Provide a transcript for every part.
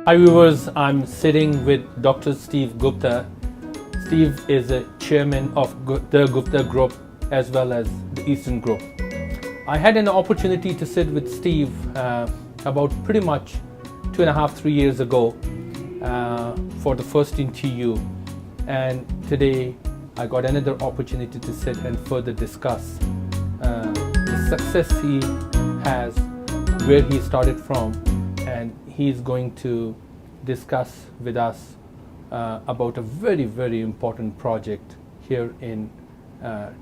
Hi viewers, I'm sitting with Dr. Steve Gupta. Steve is a chairman of the Gupta Group as well as the Eastern Group. I had an opportunity to sit with Steve about pretty much 2.5-3 years ago for the first interview, and today I got another opportunity to sit and further discuss the success he has, where he started from, and he's going to discuss with us about a very, very important project here in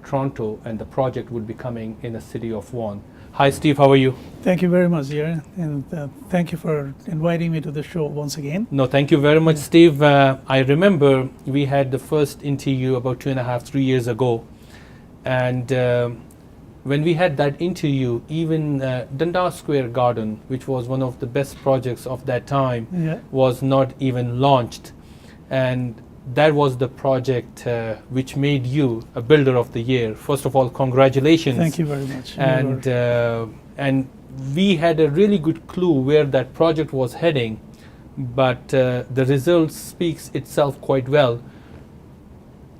Toronto, and the project would be coming in the city of Vaughan. Hi Steve, how are you? Thank you very much, ZIA, and thank you for inviting me to the show once again. No, thank you very much, Steve. I remember we had the first interview about 2.5-3 years ago, and when we had that interview, even Dundas Square Garden, which was one of the best projects of that time, was not even launched, and that was the project which made you a Builder of the Year. First of all, congratulations. Thank you very much. And we had a really good clue where that project was heading, but the result speaks itself quite well.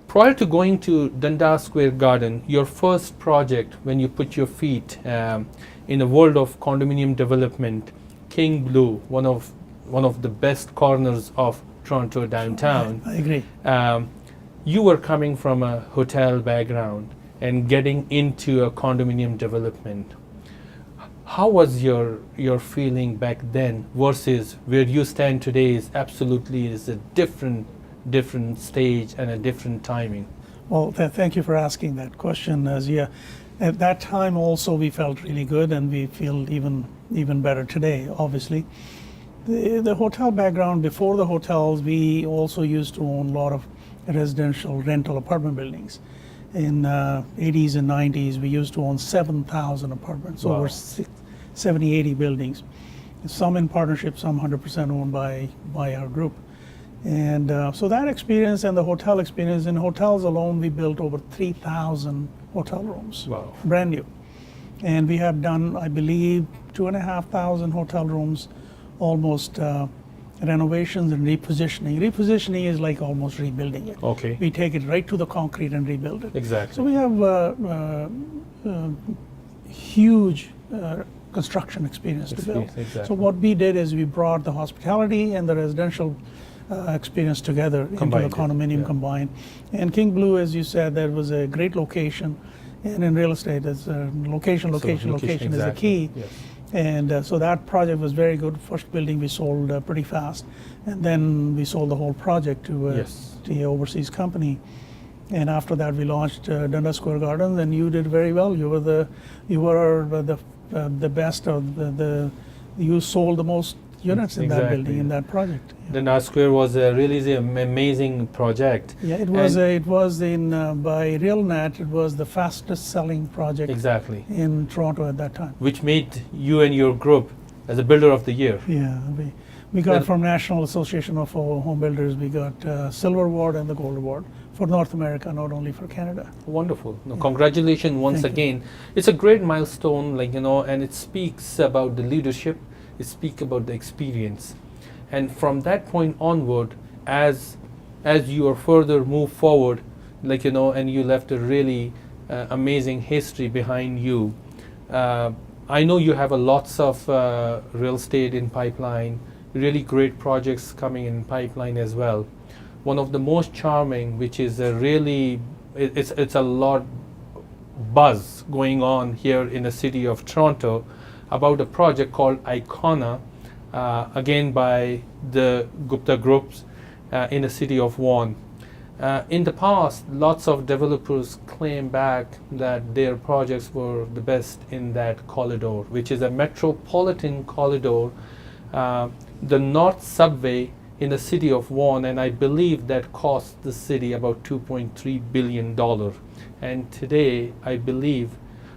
Prior to going to Dundas Square Garden, your first project when you put your feet in the world of condominium development, King Blue, one of the best corners of Toronto downtown. I agree. You were coming from a hotel background and getting into a condominium development. How was your feeling back then versus where you stand today? Is a different stage and a different timing. Well, thank you for asking that question, Zia. At that time also we felt really good, and we feel even better today, obviously. The hotel background, before the hotels, we also used to own a lot of residential rental apartment buildings. In 80s and 90s, we used to own 7,000 apartments, Wow. over 70, 80 buildings. Some in partnership, some 100% owned by our group. And so that experience and the hotel experience, in hotels alone, we built over 3,000 hotel rooms, Wow. brand new. And we have done, I believe, 2,500 hotel rooms, almost renovations and repositioning. Repositioning is like almost rebuilding it. Okay. We take it right to the concrete and rebuild it. Exactly. So we have huge construction experience to build. Exactly. So what we did is we brought the hospitality and the residential experience together Combined into the condominium yeah. combined. And King Blue, as you said, that was a great location. And in real estate, it's location is the key. Yes. And so that project was very good. First building we sold pretty fast, and then we sold the whole project to the overseas company. And after that, we launched Dundas Square Gardens, and you did very well. You were the best of you sold the most units in that building, in that project. Dundas Square was really an amazing project. Yeah, it was. It was in by RealNet. It was the fastest selling project in Toronto at that time. Which made you and your group as a Builder of the Year. Yeah, we got from National Association of Home Builders. We got Silver Award and the Gold Award for North America, not only for Canada. Wonderful. No, congratulations once again. It's a great milestone, and it speaks about the leadership. It speaks about the experience. And from that point onward, as you are further move forward, and you left a really amazing history behind you. I know you have lots of real estate in pipeline, really great projects coming in pipeline as well. One of the most charming, which is it's a lot buzz going on here in the city of Toronto about a project called ICONA, again by the Gupta Groups in the city of Vaughan. In the past, lots of developers claim back that their projects were the best in that corridor, which is a metropolitan corridor, the North Subway in the city of Vaughan, and I believe that cost the city about $2.3 billion. And today, I believe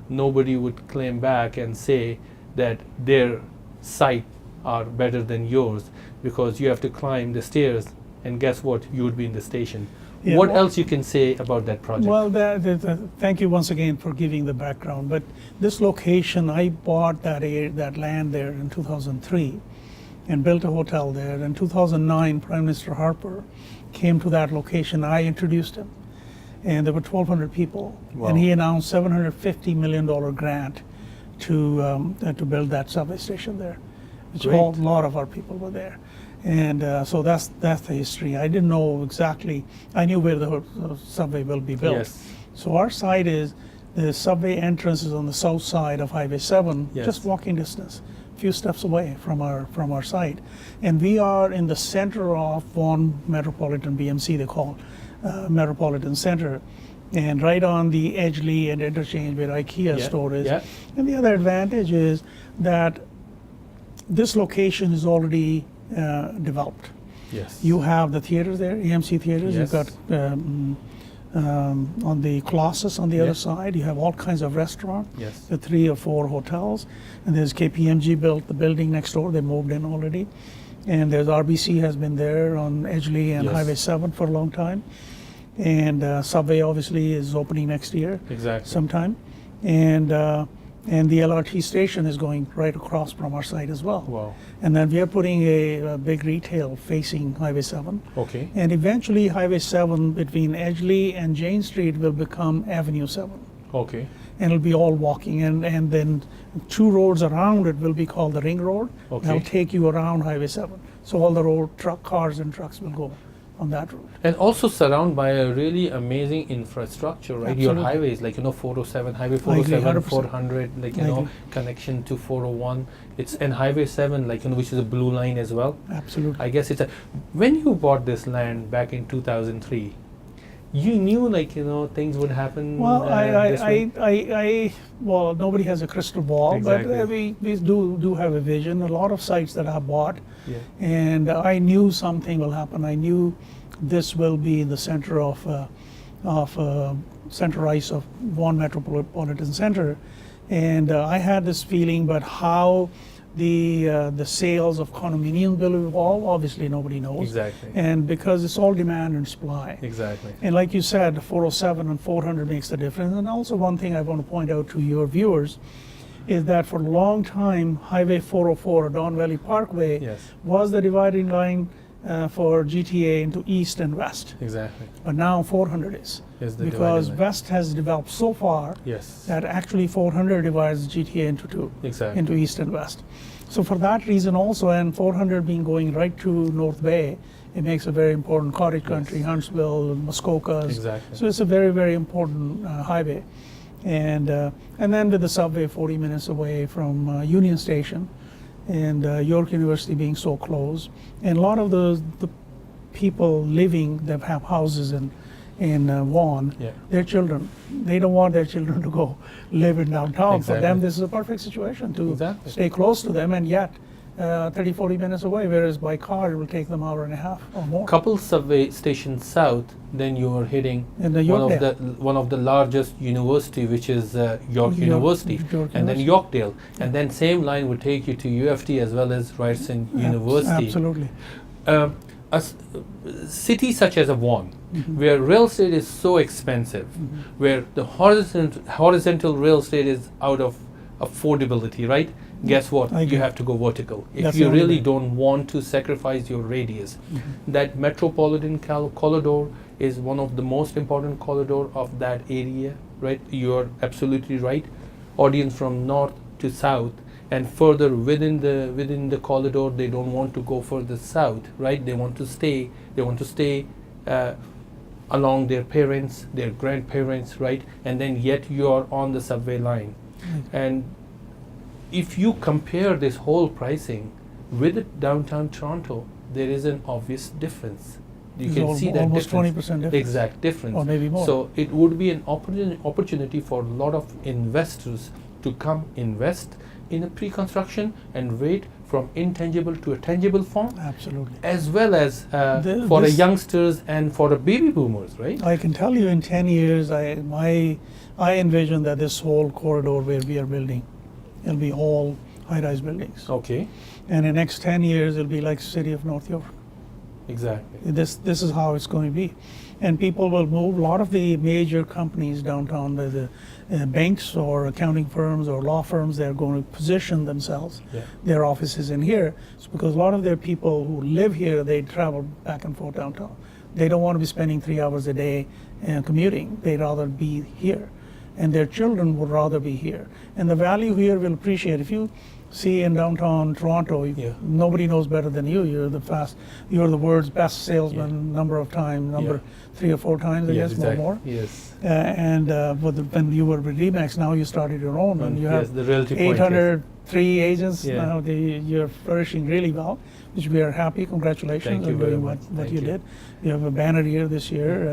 nobody would claim back and say that their site are better than yours, because you have to climb the stairs, and guess what, you would be in the station. Yeah, what else you can say about that project? Well, thank you once again for giving the background. But this location, I bought that land there in 2003, and built a hotel there. In 2009, Prime Minister Harper came to that location. I introduced him, and there were 1,200 people. Wow. And he announced $750 million grant to build that subway station there, which Great. a lot of our people were there. And so that's the history. I didn't know exactly. I knew where the subway will be built. Yes. So our site is, the subway entrance is on the south side of Highway 7, Yes. just walking distance, a few steps away from our site. And we are in the center of Vaughan Metropolitan BMC, they call Metropolitan Center, and right on the Edgeley and interchange where IKEA Yeah, store is. yeah. And the other advantage is that this location is already developed. Yes. You have the theaters there, AMC theaters. Yes. You've got on the Colossus on the Yeah. other side. You have all kinds of restaurants. Yes. The 3 or 4 hotels, and there's KPMG built the building next door. They moved in already, and there's RBC has been there on Edgeley and Yes. Highway 7 for a long time, and Subway obviously is opening next year Exactly. sometime, and the LRT station is going right across from our site as well. Wow. And then we are putting a big retail facing Highway 7. Okay. And eventually Highway 7 between Edgeley and Jane Street will become Avenue 7. Okay. And it'll be all walking. And then 2 roads around it will be called the Ring Road. Okay. That'll take you around Highway 7. So all the cars and trucks will go on that route. And also surrounded by a really amazing infrastructure, right? Your Absolutely. highways, like 407, Highway I agree, 407, 100%. 400, like I agree. connection to 401. It's and Highway 7, like which is a blue line as well. Absolutely. I guess it's a. When you bought this land back in 2003, you knew things would happen. Well, this way? well, nobody has a crystal ball, but Exactly. we do have a vision. A lot of sites that I bought, Yeah. and I knew something will happen. I knew this will be the center of center ice of Vaughan Metropolitan Center, and I had this feeling. But how the sales of condominiums will evolve, obviously nobody knows. Exactly. And because it's all demand and supply. Exactly. And like you said, 407 and 400 makes the difference. And also one thing I want to point out to your viewers is that for a long time, Highway 404 or Don Valley Parkway Yes. was the dividing line for GTA into east and west. Exactly. But now 400 is. Is the Because dividing line. west has developed so far Yes. that actually 400 divides GTA into 2, Exactly. into east and west. So for that reason also, and 400 being going right to North Bay, it makes a very important cottage country, Yes. Huntsville, Muskokas. Exactly. So it's a very, very important highway. And then with the subway 40 minutes away from Union Station, and York University being so close, and a lot of the people living that have houses in Vaughan, Yeah. their children, they don't want their children to go live in downtown. For them, Exactly. this is a perfect situation to Exactly. stay close to them, and yet 30, 40 minutes away, whereas by car it will take them an hour and a half or more. Couple subway stations south, then you are hitting In the one of the largest university, which is York University, York and then University. Yorkdale, and then same line would take you to UFT as well as Ryerson University. Absolutely. City such as Vaughan, Mhm. where real estate is so expensive, where the horizontal real estate is out of affordability, right? Guess what? I agree. You have to go vertical. If That's you the only really way. don't want to sacrifice your radius. Mhm. That metropolitan corridor is one of the most important corridor of that area, right? You're absolutely right. Audience from north to south and further within the corridor, they don't want to go further south, right? They want to stay along their parents, their grandparents, right? And then yet you're on the subway line. And if you compare this whole pricing with the downtown Toronto, there is an obvious difference. You There's can see that almost difference, 20% difference. exact difference. Or maybe more. So it would be an opportunity for a lot of investors to come invest in a pre-construction and wait from intangible to a tangible form, Absolutely. as well as for the this- youngsters and for the baby boomers, right? I can tell you in 10 years, I envision that this whole corridor where we are building, it'll be all high-rise buildings. Okay. And in the next 10 years, it'll be like the city of North York. Exactly. This is how it's going to be, and people will move. A lot of the major companies downtown, the banks or accounting firms or law firms, they're going to position themselves, Yeah. their offices in here. It's because a lot of their people who live here, they travel back and forth downtown. They don't want to be spending 3 hours a day commuting. They'd rather be here, and their children would rather be here. And the value here will appreciate. If you see in downtown Toronto, Yeah. nobody knows better than you. You're the world's best salesman number of times, Yeah. 3 or 4 times, I Yes, guess, exactly. more. Yes. When you were with Remax, now you started your own, and you Yes, have the realty point, yes. 803 agents Yeah. now. You're flourishing really well, which we are happy. Congratulations Thank you on very doing much. what Thank you you. did. You have a banner year this year,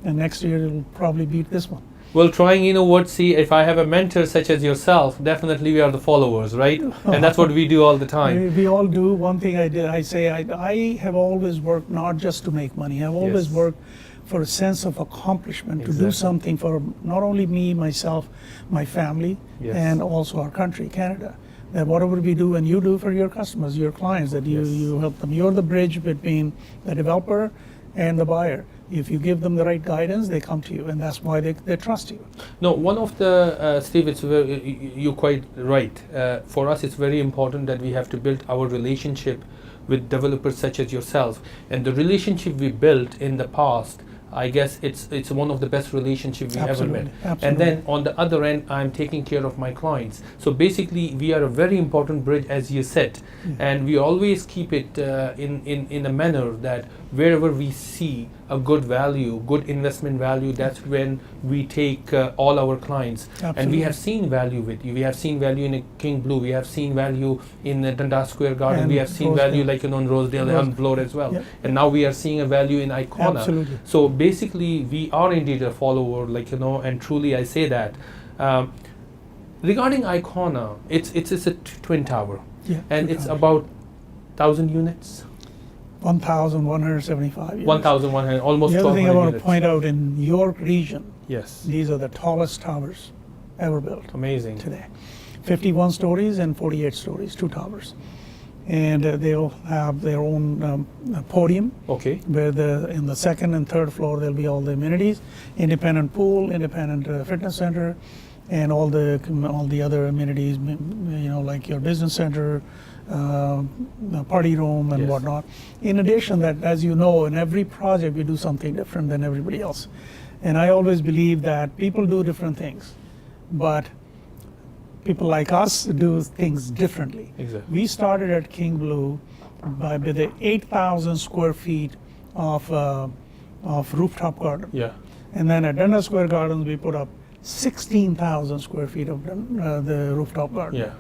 and next year it'll probably beat this one. Well, trying, see, if I have a mentor such as yourself, definitely we are the followers, right? And that's what we do all the time. We all do. One thing I say, I have always worked not just to make money. I've always Yes. worked for a sense of accomplishment, to do Exactly. something for not only me, myself, my family, Yes. and also our country, Canada. That whatever we do and you do for your customers, your clients, that Yes. you help them. You're the bridge between the developer and the buyer. If you give them the right guidance, they come to you, and that's why they trust you. No, one of the, Steve, you're quite right. For us, it's very important that we have to build our relationship with developers such as yourself. And the relationship we built in the past, I guess it's one of the best relationships we ever met. Absolutely. And then on the other end, I'm taking care of my clients. So basically, we are a very important bridge, as you said, and we always keep it in a manner that wherever we see a good value, good investment value, that's when we take all our clients. Absolutely. And we have seen value with you. We have seen value in a King Blue. We have seen value in the Dundas Square Garden. And we have seen Rosedale. value like on Rosedale and Bloor as well. Yep. And now we are seeing a value in ICONA. Absolutely. So basically, we are indeed a follower, and truly I say that. Regarding ICONA, it's a twin tower, Yeah, and two it's towers. about 1,000 units. 1,175 units. 1,100, almost The other 1,200 thing I want to units. point out, in York region, Yes, these are the tallest towers ever built amazing. today. 51 stories and 48 stories, 2 towers. And they'll have their own podium, Okay, where in the second and third floor there'll be all the amenities, independent pool, independent fitness center, and all the other amenities, like your business center, the party room and Yes. whatnot. In addition, that, as you know, in every project we do something different than everybody else. And I always believe that people do different things, but people like us do things differently. exactly. We started at King Blue with the 8,000 square feet of rooftop garden. Yeah, And then at Dundas Square Gardens, we put up 16,000 square feet of the rooftop garden. yeah.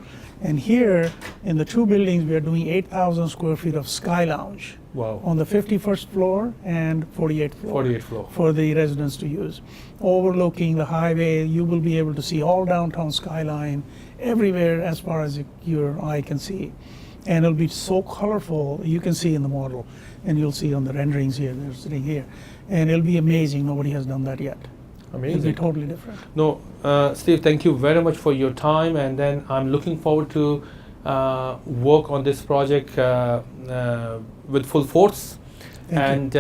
And here in the 2 buildings, we are doing 8,000 square feet of Sky Lounge Wow. on the 51st floor and 48th floor. 48th floor. For the residents to use. Overlooking the highway, you will be able to see all downtown skyline everywhere as far as your eye can see. And it'll be so colorful, you can see in the model, and you'll see on the renderings here, they're sitting here. And it'll be amazing, nobody has done that yet. It'll be Amazing. totally different. No, Steve, thank you very much for your time, and then I'm looking forward to work on this project with full force, Thank you.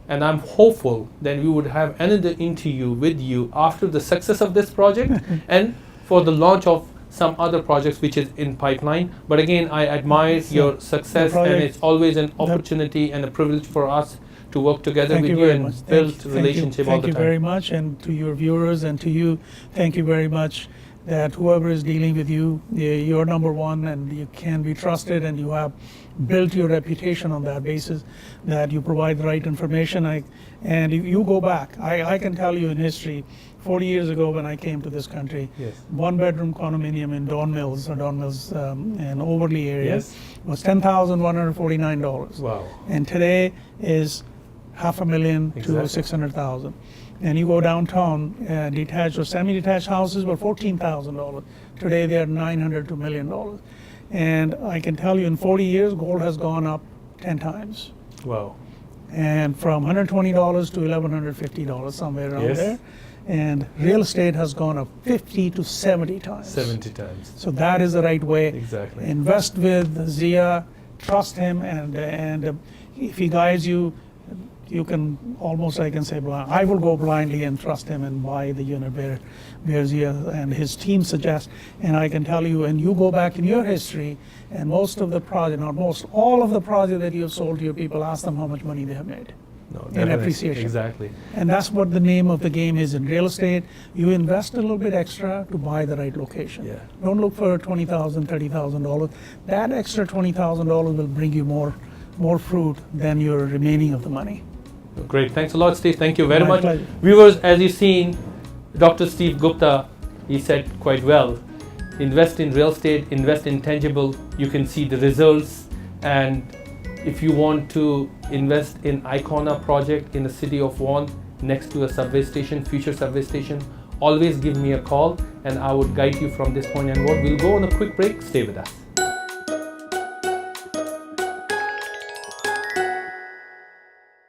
and I'm hopeful that we would have another interview with you after the success of this project and for the launch of some other projects which is in pipeline. But again, I admire your success, and project- it's always an opportunity and a privilege for us to work together Thank with you you very and much. build Thank you. relationship all Thank the you time. very much, and to your viewers and to you, thank you very much. That whoever is dealing with you, you're number one, and you can be trusted, and you have built your reputation on that basis. That you provide the right information. And if you go back, I can tell you in history, 40 years ago when I came to this country, Yes. 1-bedroom condominium in Don Mills and Overley area Yes. was $10,149. Wow. And today is $500,000 to Exactly. 600,000. And you go downtown, detached or semi-detached houses were $14,000. Today they are $900 to $1 million. And I can tell you, in 40 years, gold has gone up 10 times, Wow. and from $120 to $1,150, somewhere around Yes. there. And real estate has gone up 50 to 70 times. 70 times. So that is the right way. Exactly. Invest with ZIA, trust him, and if he guides you, you can almost, I can say, I will go blindly and trust him and buy the unit where Zia and his team suggest. And I can tell you, and you go back in your history, and most of the project, not most, all of the project that you have sold to your people, ask them how much money they have made. No, In definitely. appreciation. Exactly. And that's what the name of the game is in real estate. You invest a little bit extra to buy the right location. Yeah. Don't look for $20,000, $30,000. That extra $20,000 will bring you more fruit than your remaining of the money. Great. Thanks a lot, Steve. Thank you very My much. pleasure. Viewers, as you've seen, Dr. Steve Gupta, he said quite well, invest in real estate, invest in tangible. You can see the results. And if you want to invest in ICONA project in the city of Vaughan, next to a subway station, future subway station, always give me a call and I would guide you from this point onward. We'll go on a quick break. Stay with us.